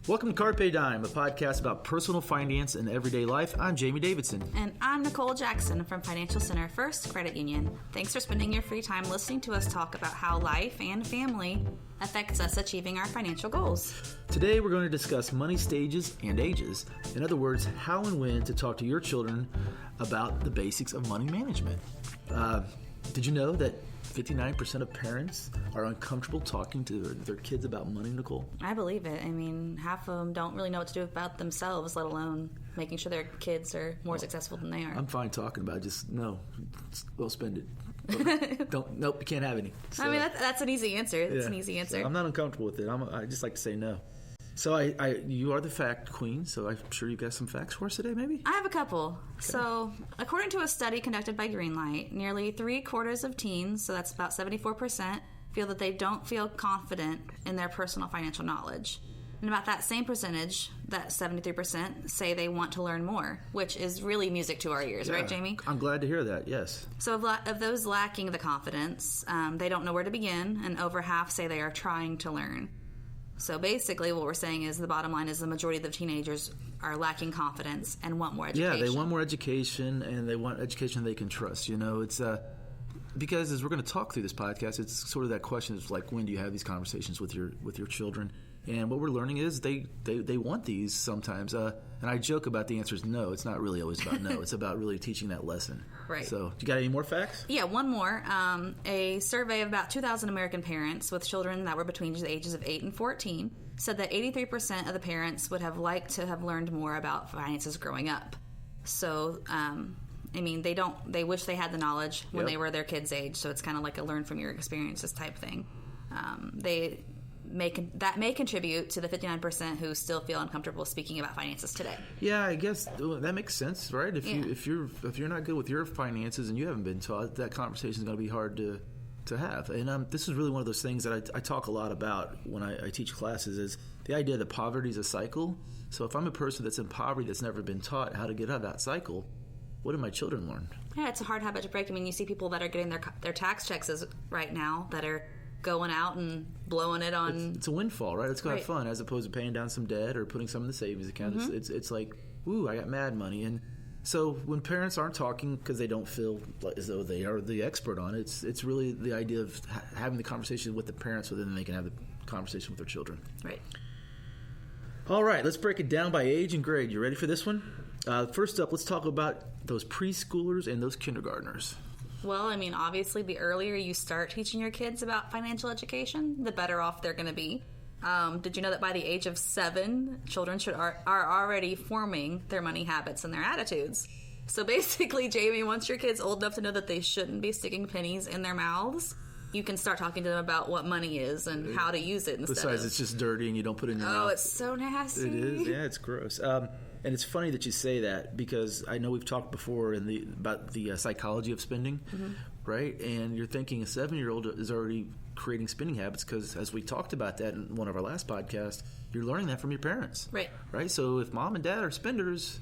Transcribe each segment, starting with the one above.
Welcome to Carpe Dime, a podcast about personal finance and everyday life. I'm Jamie Davidson. And I'm Nicole Jackson from Financial Center First Credit Union. Thanks for spending your free time listening to us talk about how life and family affects us achieving our financial goals. Today we're going to discuss money stages and ages. In other words, how and when to talk to your children about the basics of money management. Did you know that 59% of parents are uncomfortable talking to their kids about money, Nicole? I believe it. I mean, half of them don't really know what to do about themselves, let alone making sure their kids are more successful than they are. I'm fine talking about it. Just, no, we'll spend it. Nope, you can't have any. So, I mean, that's an easy answer. That's an easy answer. So I'm not uncomfortable with it. I just like to say no. So you are the fact queen, so I'm sure you've got some facts for us today, maybe? I have a couple. Okay. So according to a study conducted by Greenlight, nearly 3/4 of teens, so that's about 74%, feel that they don't feel confident in their personal financial knowledge. And about that same percentage, that 73%, say they want to learn more, which is really music to our ears, right, Jamie? I'm glad to hear that, yes. So of those lacking the confidence, they don't know where to begin, and over half say they are trying to learn. So basically what we're saying is the bottom line is the majority of the teenagers are lacking confidence and want more education. Yeah, they want more education, and they want education they can trust. You know, it's because as we're going to talk through this podcast, it's sort of that question is like, when do you have these conversations with your children? And what we're learning is they want these sometimes. And I joke about the answer is no. It's not really always about no. It's about really teaching that lesson. Right. So you got any more facts? Yeah, one more. A survey of about 2,000 American parents with children that were between the ages of 8 and 14 said that 83% of the parents would have liked to have learned more about finances growing up. So, I mean, they wish they had the knowledge when they were their kids' age. So it's kind of like a learn from your experiences type thing. That may contribute to the 59% who still feel uncomfortable speaking about finances today. Yeah, I guess that makes sense, right? If you're not good with your finances and you haven't been taught, that conversation is going to be hard to have. And this is really one of those things that I talk a lot about when I teach classes, is the idea that poverty is a cycle. So if I'm a person that's in poverty that's never been taught how to get out of that cycle, what do my children learn? Yeah, it's a hard habit to break. I mean, you see people that are getting their tax checks right now that are going out and blowing it on. It's a windfall, right? Let's go have fun, as opposed to paying down some debt or putting some in the savings account. Mm-hmm. It's like, ooh, I got mad money. And so when parents aren't talking because they don't feel as though they are the expert on it, it's really the idea of having the conversation with the parents so then they can have the conversation with their children. Right. All right, let's break it down by age and grade. You ready for this one? First up, let's talk about those preschoolers and those kindergartners. Well, I mean, obviously, the earlier you start teaching your kids about financial education, the better off they're going to be. Did you know that by the age of 7, children are already forming their money habits and their attitudes? So basically, Jamie, once your kid's old enough to know that they shouldn't be sticking pennies in their mouths, you can start talking to them about what money is and how to use it instead. Besides, it's just dirty and you don't put it in your mouth. Oh, it's so nasty. It is. Yeah, it's gross. And it's funny that you say that, because I know we've talked before about the psychology of spending, right? And you're thinking a 7-year-old is already creating spending habits because, as we talked about that in one of our last podcasts, you're learning that from your parents. Right? So if mom and dad are spenders,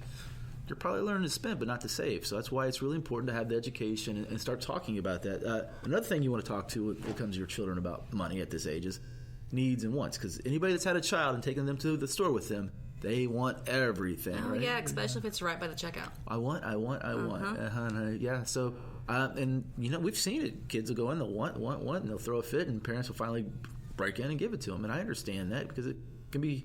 you're probably learning to spend but not to save. So that's why it's really important to have the education and start talking about that. Another thing you want to talk to when it comes to your children about money at this age is needs and wants, because anybody that's had a child and taken them to the store with them, they want everything, right? Yeah, especially if it's right by the checkout. I want. Yeah, so, and, you know, we've seen it. Kids will go in, they'll want, and they'll throw a fit, and parents will finally break in and give it to them. And I understand that, because it can be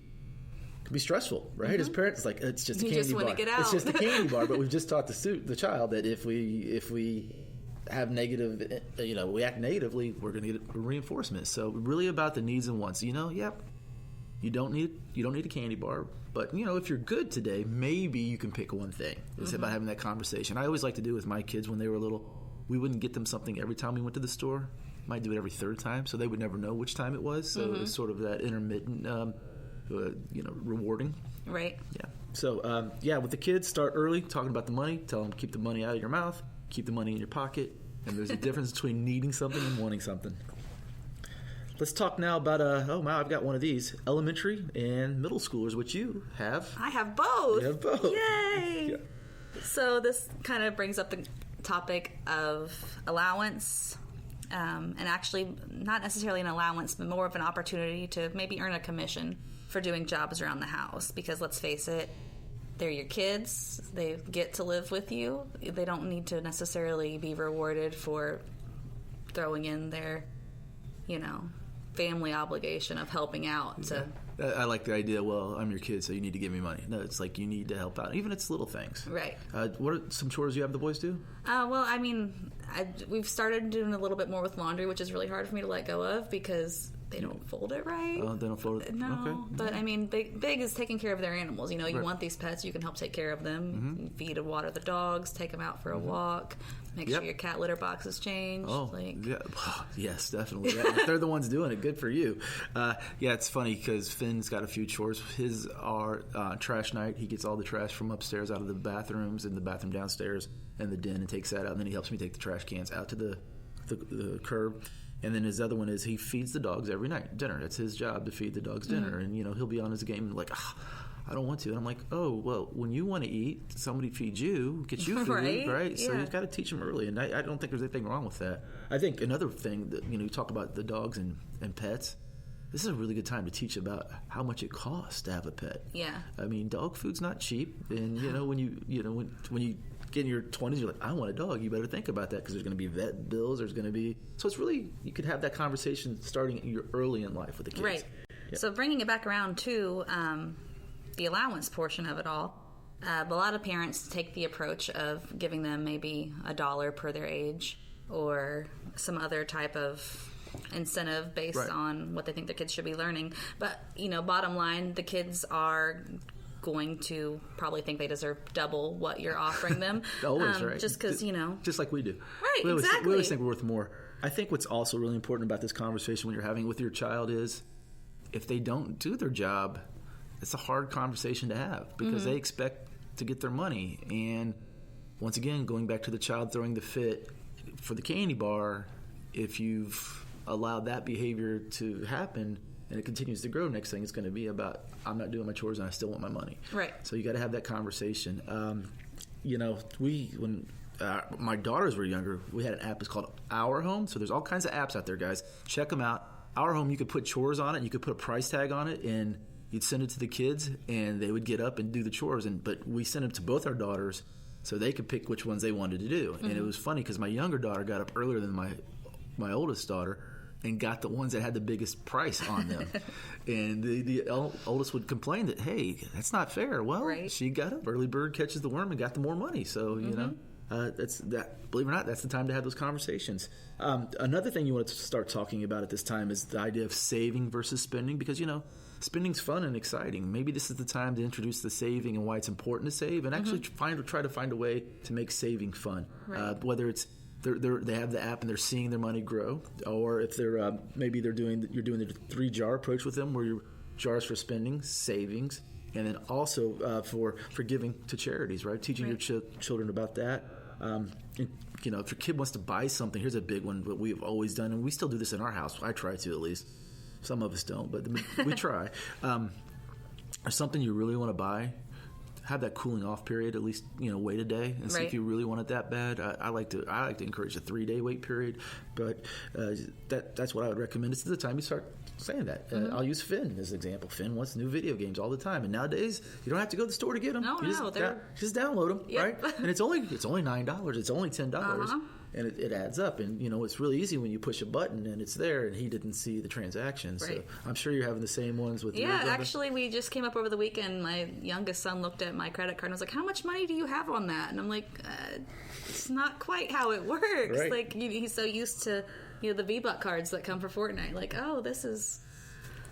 stressful, right? As parents, like, it's just a candy bar. You just want to get out. It's just a candy bar, but we've just taught the child that if we have negative, we act negatively, we're going to get reinforcement. So really about the needs and wants. You don't need a candy bar, but if you're good today, maybe you can pick one thing. It's about having that conversation. I always like to do with my kids when they were little. We wouldn't get them something every time we went to the store. Might do it every third time, so they would never know which time it was. So it was sort of that intermittent, rewarding. Right. Yeah. So with the kids, start early talking about the money. Tell them keep the money out of your mouth, keep the money in your pocket, and there's a difference between needing something and wanting something. Let's talk now about, I've got one of these, elementary and middle schoolers, which you have. I have both. You have both. Yay! Yeah. So this kind of brings up the topic of allowance and actually not necessarily an allowance, but more of an opportunity to maybe earn a commission for doing jobs around the house. Because let's face it, they're your kids. They get to live with you. They don't need to necessarily be rewarded for throwing in their, family obligation of helping out. Yeah. I like the idea, well, I'm your kid, so you need to give me money. No, it's like you need to help out. Even it's little things. Right. What are some chores you have the boys do? We've started doing a little bit more with laundry, which is really hard for me to let go of because they don't fold it right. Oh, they don't fold it? No. Okay. But big is taking care of their animals. You Right. want these pets, you can help take care of them. You feed and water the dogs, take them out for a walk, make sure your cat litter box is changed. Oh, yeah. Yes, definitely. Yeah, if they're the ones doing it, good for you. It's funny because Finn's got a few chores. His are trash night. He gets all the trash from upstairs out of the bathrooms and the bathroom downstairs and the den and takes that out. And then he helps me take the trash cans out to the curb. And then his other one is he feeds the dogs every night, dinner. It's his job to feed the dogs dinner. And, he'll be on his game and like, I don't want to. And I'm like, oh, well, when you want to eat, somebody feeds you, gets you food, right? So you've got to teach them early. And I don't think there's anything wrong with that. I think another thing that, you talk about the dogs and pets. This is a really good time to teach about how much it costs to have a pet. Yeah. I mean, dog food's not cheap. And, when you get in your 20s, you're like, I want a dog. You better think about that because there's going to be vet bills. There's going to be... So it's really... You could have that conversation starting early in life with the kids. Right. Yeah. So bringing it back around to the allowance portion of it all, a lot of parents take the approach of giving them maybe $1 per their age or some other type of incentive based on what they think their kids should be learning. But, bottom line, the kids are going to probably think they deserve double what you're offering them. Always, right? Just because, Just like we do. Right, we exactly. We always think we're worth more. I think what's also really important about this conversation when you're having with your child is if they don't do their job, it's a hard conversation to have because they expect to get their money. And once again, going back to the child throwing the fit for the candy bar, if you've allowed that behavior to happen and it continues to grow, next thing it's going to be about, I'm not doing my chores and I still want my money. Right. So you got to have that conversation. When my daughters were younger, we had an app. It's called Our Home. So there's all kinds of apps out there, guys. Check them out. Our Home, you could put chores on it. You could put a price tag on it, and you'd send it to the kids, and they would get up and do the chores. But we sent them to both our daughters so they could pick which ones they wanted to do. And it was funny because my younger daughter got up earlier than my oldest daughter and got the ones that had the biggest price on them. And the oldest would complain that, hey, that's not fair. Well, she got up. Early bird catches the worm and got the more money. So, that's that. Believe it or not, that's the time to have those conversations. Another thing you want to start talking about at this time is the idea of saving versus spending because, spending's fun and exciting. Maybe this is the time to introduce the saving and why it's important to save and actually try to find a way to make saving fun. Right. Whether it's they have the app and they're seeing their money grow, or if they're maybe you're doing the 3-jar approach with them, where your jars for spending, savings, and then also for giving to charities, right? Teaching your children about that. If your kid wants to buy something, here's a big one that we've always done, and we still do this in our house. I try to, at least. Some of us don't, but we try. Or something you really want to buy, have that cooling off period, at least, wait a day and see if you really want it that bad. I like to encourage a 3-day wait period, but that's what I would recommend. It's the time you start saying that. I'll use Finn as an example. Finn wants new video games all the time, and nowadays you don't have to go to the store to get them. No, just download them, right? And it's only $9. It's only $10. And it adds up, and it's really easy when you push a button and it's there, and he didn't see the transaction. So I'm sure you're having the same ones with your brother. Actually, we just came up over the weekend. My youngest son looked at my credit card and was like, "How much money do you have on that?" And I'm like, "It's not quite how it works." Right. Like he's so used to the V-Buck cards that come for Fortnite. Like, oh, this is.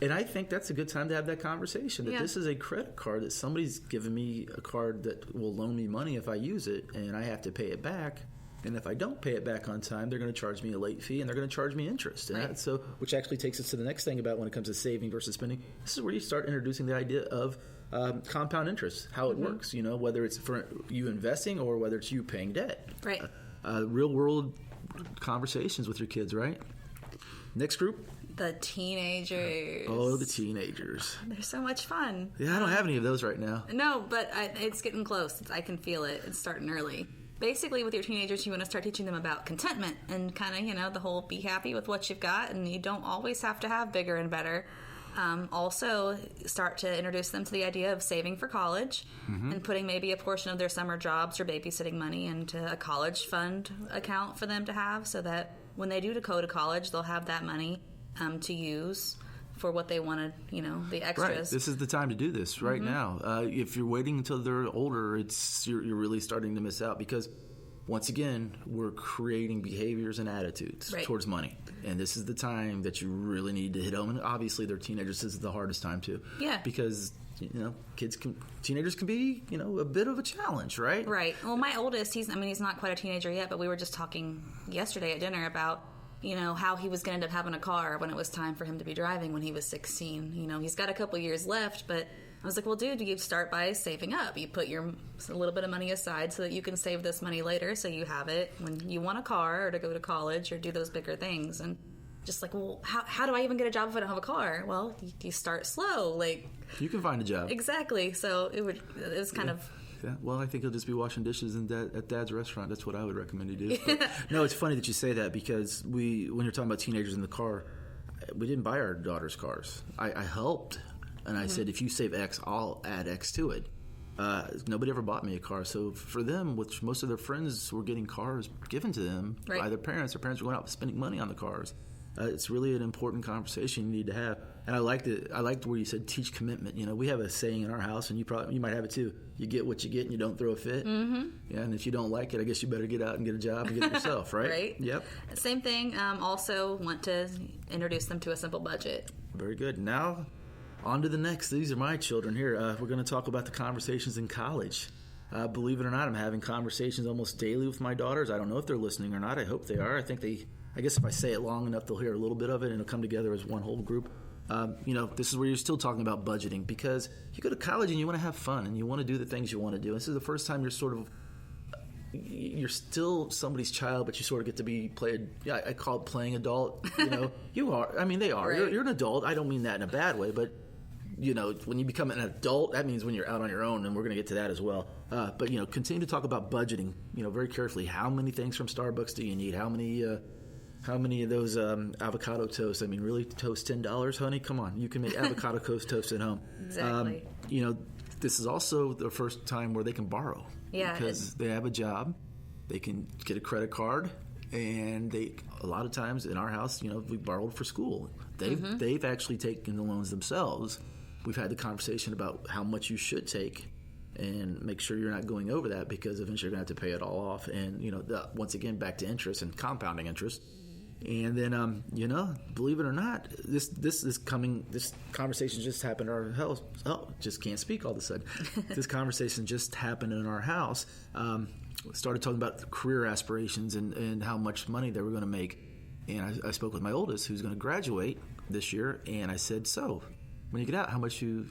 And I think that's a good time to have that conversation, that this is a credit card, that somebody's given me a card that will loan me money if I use it, and I have to pay it back. And if I don't pay it back on time, they're going to charge me a late fee, and they're going to charge me interest. And which actually takes us to the next thing about when it comes to saving versus spending. This is where you start introducing the idea of compound interest, how it works, whether it's for you investing or whether it's you paying debt. Right. Real-world conversations with your kids, right? Next group. The teenagers. Oh, the teenagers. They're so much fun. Yeah, I don't have any of those right now. No, but it's getting close. I can feel it. It's starting early. basically with your teenagers, you want to start teaching them about contentment and kind of, the whole be happy with what you've got, and you don't always have to have bigger and better. Also, start to introduce them to the idea of saving for college and putting maybe a portion of their summer jobs or babysitting money into a college fund account for them to have, so that when they do go to college, they'll have that money to use for what they wanted, the extras. Right. This is the time to do this right now. If you're waiting until they're older, you're really starting to miss out, because once again, we're creating behaviors and attitudes towards money. And this is the time that you really need to hit home. And obviously, they're teenagers. This is the hardest time, too. Yeah. Because, teenagers can be, a bit of a challenge, right? Right. Well, my oldest, he's not quite a teenager yet, but we were just talking yesterday at dinner about, how he was going to end up having a car when it was time for him to be driving when he was 16. He's got a couple years left, but I was like, well, dude, you start by saving up. You put a little bit of money aside so that you can save this money later, so you have it when you want a car or to go to college or do those bigger things. And just like, well, how do I even get a job if I don't have a car? Well, you start slow. Like, you can find a job. Exactly. So it was kind of... Yeah, well, I think he'll just be washing dishes at Dad's restaurant. That's what I would recommend he do. But, no, it's funny that you say that, because when you're talking about teenagers in the car, we didn't buy our daughters cars. I helped, and I said, if you save X, I'll add X to it. Nobody ever bought me a car. So for them, which most of their friends were getting cars given to them by their parents were going out spending money on the cars. It's really an important conversation you need to have. And I liked where you said teach commitment. We have a saying in our house, and you might have it too. You get what you get, and you don't throw a fit. Yeah, and if you don't like it, I guess you better get out and get a job and get it yourself, right? Right. Yep. Same thing. Also want to introduce them to a simple budget. Very good. Now, on to the next. These are my children here. We're going to talk about the conversations in college. Believe it or not, I'm having conversations almost daily with my daughters. I don't know if they're listening or not. I hope they are. I guess if I say it long enough, they'll hear a little bit of it, and it'll come together as one whole group. This is where you're still talking about budgeting, because you go to college and you want to have fun and you want to do the things you want to do. This is the first time you're still somebody's child, but you sort of get to I call it playing adult. You are. I mean, they are. Right. You're an adult. I don't mean that in a bad way, but when you become an adult, that means when you're out on your own, and we're going to get to that as well. But continue to talk about budgeting, very carefully. How many things from Starbucks do you need? How many of those avocado toast? I mean, really toast $10, honey? Come on, you can make avocado toast at home. Exactly. This is also the first time where they can borrow. Yeah. Because they have a job, they can get a credit card, and a lot of times in our house, we borrowed for school. They've actually taken the loans themselves. We've had the conversation about how much you should take, and make sure you're not going over that, because eventually you're going to have to pay it all off. And once again, back to interest and compounding interest. And then, believe it or not, this conversation just happened in our house. Oh, just can't speak all of a sudden. This conversation just happened in our house. Started talking about career aspirations and how much money they were going to make. And I spoke with my oldest, who's going to graduate this year. And I said, so when you get out, how much you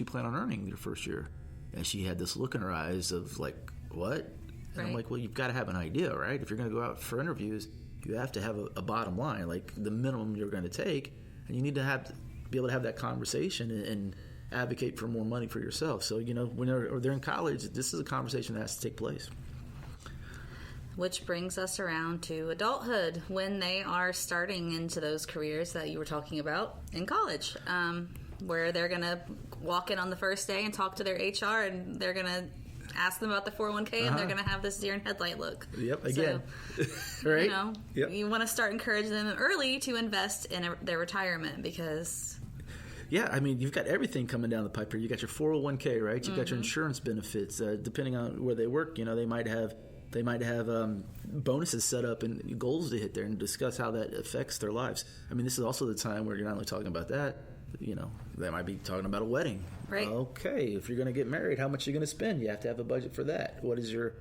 plan on earning your first year? And she had this look in her eyes of like, what? And I'm like, well, you've got to have an idea, right? If you're going to go out for interviews, you have to have a bottom line, like the minimum you're going to take, and you need to be able to have that conversation and advocate for more money for yourself. So, when they're in college, this is a conversation that has to take place. Which brings us around to adulthood, when they are starting into those careers that you were talking about in college, where they're going to walk in on the first day and talk to their HR, and they're going to ask them about the 401k, and they're going to have this deer in headlight look. Yep, again. So, right? You want to start encouraging them early to invest in their retirement, because... Yeah, I mean, you've got everything coming down the pipe here. You got your 401k, right? You've got your insurance benefits. Depending on where they work, they might have bonuses set up and goals to hit there, and discuss how that affects their lives. I mean, this is also the time where you're not only talking about that, they might be talking about a wedding. Right. Okay, if you're going to get married, how much are you going to spend? You have to have a budget for that. What is your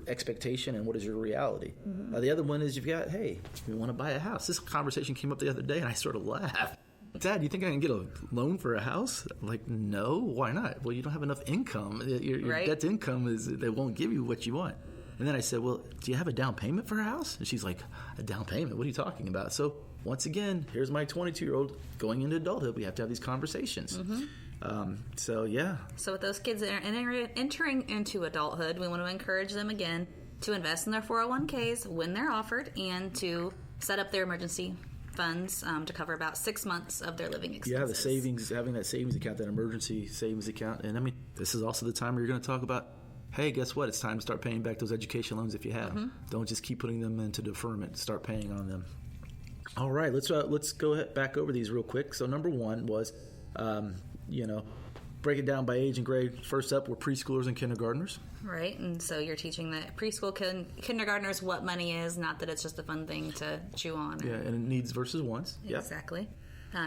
expectation, and what is your reality? The other one is you've got, hey, we want to buy a house. This conversation came up the other day, and I sort of laughed. Dad, you think I can get a loan for a house? I'm like, no, why not? Well, you don't have enough income. Your debt to income they won't give you what you want. And then I said, well, do you have a down payment for a house? And she's like, a down payment? What are you talking about? So once again, here's my 22-year-old going into adulthood. We have to have these conversations. So with those kids that are entering into adulthood, we want to encourage them again to invest in their 401ks when they're offered, and to set up their emergency funds to cover about 6 months of their living expenses. Yeah, the savings, having that savings account, that emergency savings account. And I mean, this is also the time where you're going to talk about, hey, guess what? It's time to start paying back those education loans if you have them. Don't just keep putting them into deferment. Start paying on them. All right, let's go ahead, back over these real quick. So number one was, break it down by age and grade. First up were preschoolers and kindergartners. Right, and so you're teaching the preschool kindergartners what money is, not that it's just a fun thing to chew on. Yeah, and needs versus wants. Exactly.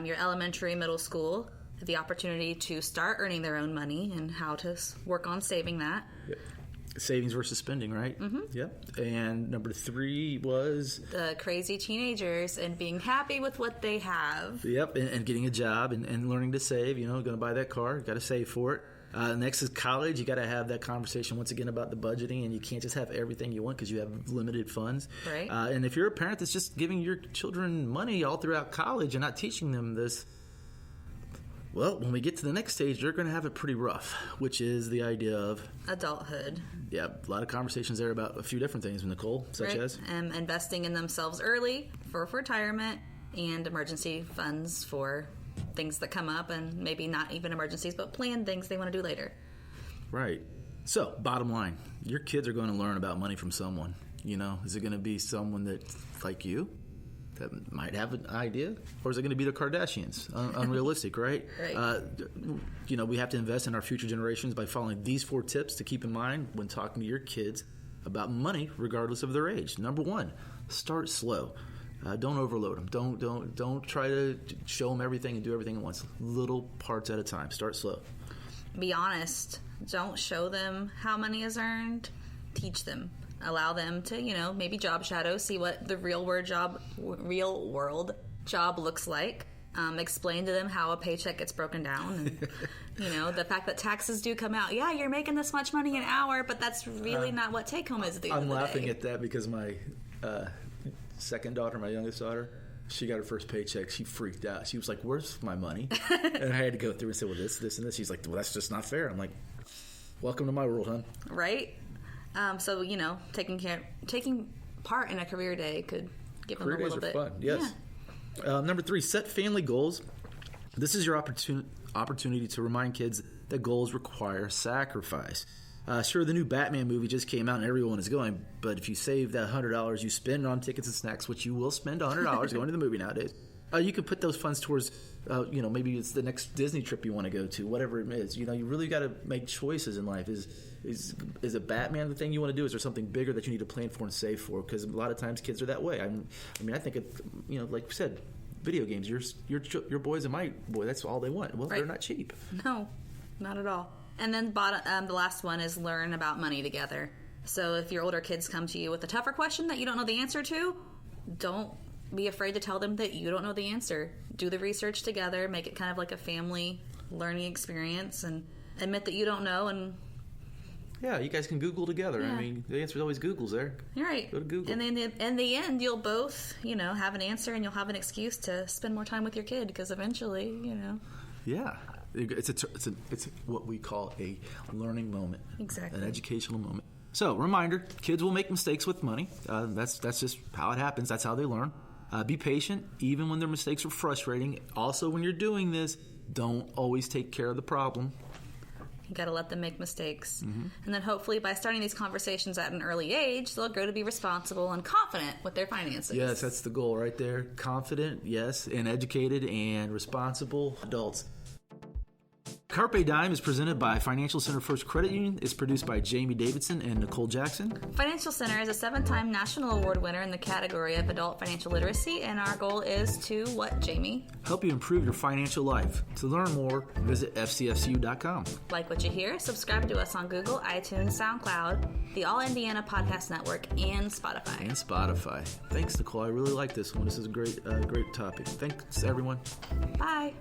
Your elementary, middle school have the opportunity to start earning their own money and how to work on saving that. Yep. Savings versus spending, right? Mm-hmm. Yep. And number three was the crazy teenagers and being happy with what they have. Yep, and getting a job and learning to save. Going to buy that car, got to save for it. Next is college. You got to have that conversation once again about the budgeting, and you can't just have everything you want because you have limited funds. Right. And if you're a parent that's just giving your children money all throughout college and not teaching them this, well, when we get to the next stage, you're going to have it pretty rough, which is the idea of adulthood. Yeah, a lot of conversations there about a few different things, Nicole, such as investing in themselves early for retirement and emergency funds for things that come up, and maybe not even emergencies, but planned things they want to do later. Right. So, bottom line, your kids are going to learn about money from someone. Is it going to be someone that's like you that might have an idea, or is it going to be the Kardashians? Unrealistic, right? Right. We have to invest in our future generations by following these 4 tips to keep in mind when talking to your kids about money, regardless of their age. Number 1, start slow. Don't overload them. Don't try to show them everything and do everything at once. Little parts at a time. Start slow. Be honest. Don't show them how money is earned. Teach them. Allow them to, maybe job shadow, see what the real world job looks like. Explain to them how a paycheck gets broken down. And, the fact that taxes do come out. Yeah, you're making this much money an hour, but that's really not what take home is at the end of the day. I'm laughing at that because my second daughter, my youngest daughter, she got her first paycheck. She freaked out. She was like, "Where's my money?" And I had to go through and say, "Well, this, and this." She's like, "Well, that's just not fair." I'm like, "Welcome to my world, hon." Right. So taking part in a career day could give them a little bit. Career days are fun. Yes. Yeah. Number 3, set family goals. This is your opportunity to remind kids that goals require sacrifice. Sure, the new Batman movie just came out and everyone is going, but if you save that $100 you spend on tickets and snacks, which you will spend $100 going to the movie nowadays, you can put those funds towards, maybe it's the next Disney trip you want to go to, whatever it is. You really got to make choices in life. Is a Batman the thing you want to do? Is there something bigger that you need to plan for and save for? Because a lot of times kids are that way. I think like we said, video games. Your boys and my boy, that's all they want. Well, right. They're not cheap. No, not at all. And then the last one is learn about money together. So if your older kids come to you with a tougher question that you don't know the answer to, don't be afraid to tell them that you don't know the answer. Do the research together. Make it kind of like a family learning experience, and admit that you don't know. And yeah, you guys can Google together. Yeah. The answer is always Google's there. You're right. Go to Google. And then in the end, you'll both, have an answer, and you'll have an excuse to spend more time with your kid, because eventually, Yeah. It's what we call a learning moment. Exactly. An educational moment. So, reminder, kids will make mistakes with money. That's just how it happens. That's how they learn. Be patient, even when their mistakes are frustrating. Also, when you're doing this, don't always take care of the problem. You got to let them make mistakes. Mm-hmm. And then hopefully by starting these conversations at an early age, they'll grow to be responsible and confident with their finances. Yes, that's the goal right there. Confident, yes, and educated and responsible adults. Carpe Dime is presented by Financial Center First Credit Union. It's produced by Jamie Davidson and Nicole Jackson. Financial Center is a 7-time national award winner in the category of adult financial literacy, and our goal is to what, Jamie? Help you improve your financial life. To learn more, visit fcsu.com. Like what you hear? Subscribe to us on Google, iTunes, SoundCloud, the All Indiana Podcast Network, and Spotify. Thanks, Nicole. I really like this one. This is a great topic. Thanks, everyone. Bye.